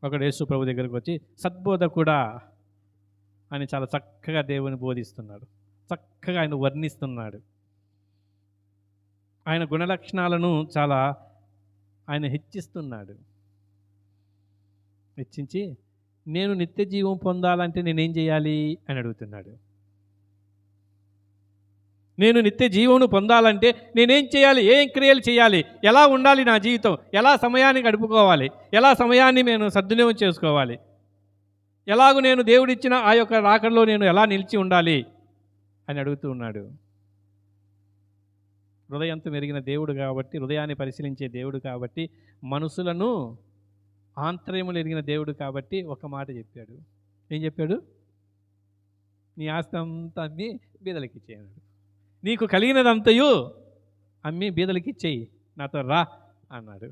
ఒకడు యేసు ప్రభు దగ్గరికి వచ్చి సద్బోధకుడా అని చాలా చక్కగా దేవుని బోధిస్తున్నాడు, చక్కగా ఆయన వర్ణిస్తున్నాడు. ఆయన గుణలక్షణాలను చాలా ఆయన హెచ్చిస్తున్నాడు. హెచ్చించి నేను నిత్య జీవం పొందాలంటే నేనేం చేయాలి అని అడుగుతున్నాడు. నేను నిత్య జీవమును పొందాలంటే నేనేం చేయాలి, ఏం క్రియలు చేయాలి, ఎలా ఉండాలి నా జీవితం, ఎలా సమయాన్ని గడుపుకోవాలి, ఎలా సమయాన్ని నేను సద్వినియోగం చేసుకోవాలి, ఎలాగూ నేను దేవుడిచ్చిన ఆ యొక్క రాకడలో నేను ఎలా నిలిచి ఉండాలి అని అడుగుతూ ఉన్నాడు. హృదయంతో మెరిగిన దేవుడు కాబట్టి, హృదయాన్ని పరిశీలించే దేవుడు కాబట్టి, మనసులను ఆంతర్యములు ఎరిగిన దేవుడు కాబట్టి ఒక మాట చెప్పాడు. ఏం చెప్పాడు? నీ ఆస్తి అంతా అమ్మి బీదలకి ఇచ్చేయన్నాడు. నీకు కలిగినదంతయు అమ్మి బీదలకి ఇచ్చేయి, నాతో రా అన్నాడు.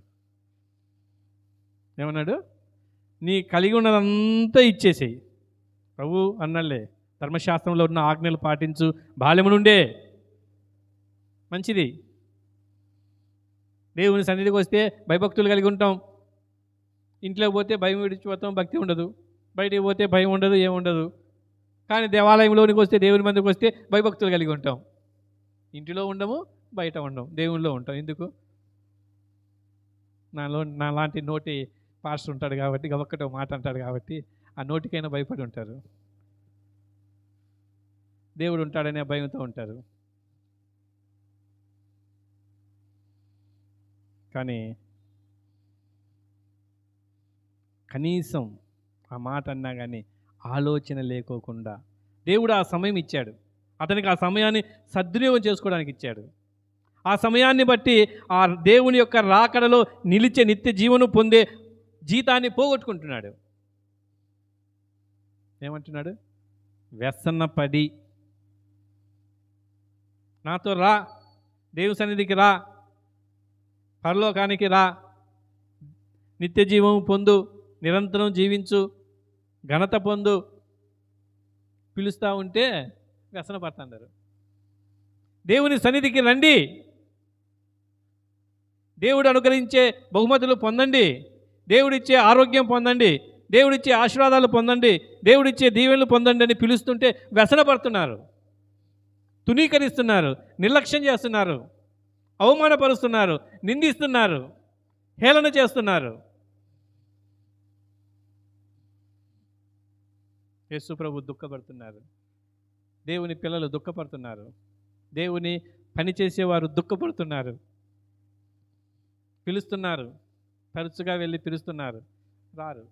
ఏమన్నాడు? నీ కలిగి ఉన్నదంతా ఇచ్చేసేయి. ప్రభు అన్నాళ్ళే, ధర్మశాస్త్రంలో ఉన్న ఆజ్ఞలు పాటించు, బాల్యము నుండే మంచిది. దేవుని సన్నిధికి వస్తే భయభక్తులు కలిగి ఉంటాం, ఇంట్లోకి పోతే భయం విడిచిపోతాం, భక్తి ఉండదు, బయటికి పోతే భయం ఉండదు, ఏముండదు. కానీ దేవాలయంలోనికి వస్తే, దేవుని మందికి వస్తే భయభక్తులు కలిగి ఉంటాం. ఇంటిలో ఉండము, బయట ఉండము, దేవునిలో ఉంటాం. ఎందుకు? నాలాంటి నోటి పాస్టర్ ఉంటాడు కాబట్టి, గబక్కటి మాట అంటాడు కాబట్టి ఆ నోటికైనా భయపడి ఉంటారు. దేవుడు ఉంటాడనే భయంతో ఉంటారు. కానీ కనీసం ఆ మాట అన్నా కానీ ఆలోచన లేకోకుండా దేవుడు ఆ సమయం ఇచ్చాడు. అతనికి ఆ సమయాన్ని సద్వినియోగం చేసుకోవడానికి ఇచ్చాడు. ఆ సమయాన్ని బట్టి ఆ దేవుని యొక్క రాకడలో నిలిచే నిత్య జీవనం పొందే జీతాన్ని పోగొట్టుకుంటున్నాడు. ఏమంటున్నాడు? వ్యసనపడి నాతో రా, దేవుని సన్నిధికి రా, పరలోకానికి రా, నిత్య జీవం పొందు, నిరంతరం జీవించు, ఘనత పొందు పిలుస్తూ ఉంటే వ్యసన పడుతున్నారు. దేవుని సన్నిధికి రండి, దేవుడు అనుగ్రహించే బహుమతులు పొందండి, దేవుడిచ్చే ఆరోగ్యం పొందండి, దేవుడిచ్చే ఆశీర్వాదాలు పొందండి, దేవుడిచ్చే దీవెనలు పొందండి అని పిలుస్తుంటే వ్యసన పడుతున్నారు, తునీకరిస్తున్నారు, నిర్లక్ష్యం చేస్తున్నారు, అవమానపరుస్తున్నారు, నిందిస్తున్నారు, హేళన చేస్తున్నారు. యేసు ప్రభు దుఃఖపడుతున్నారు, దేవుని పిల్లలు దుఃఖపడుతున్నారు, దేవుని పని చేసేవారు దుఃఖపడుతున్నారు. పిలుస్తున్నారు, తరచుగా వెళ్ళి పిలుస్తున్నారు, రారు.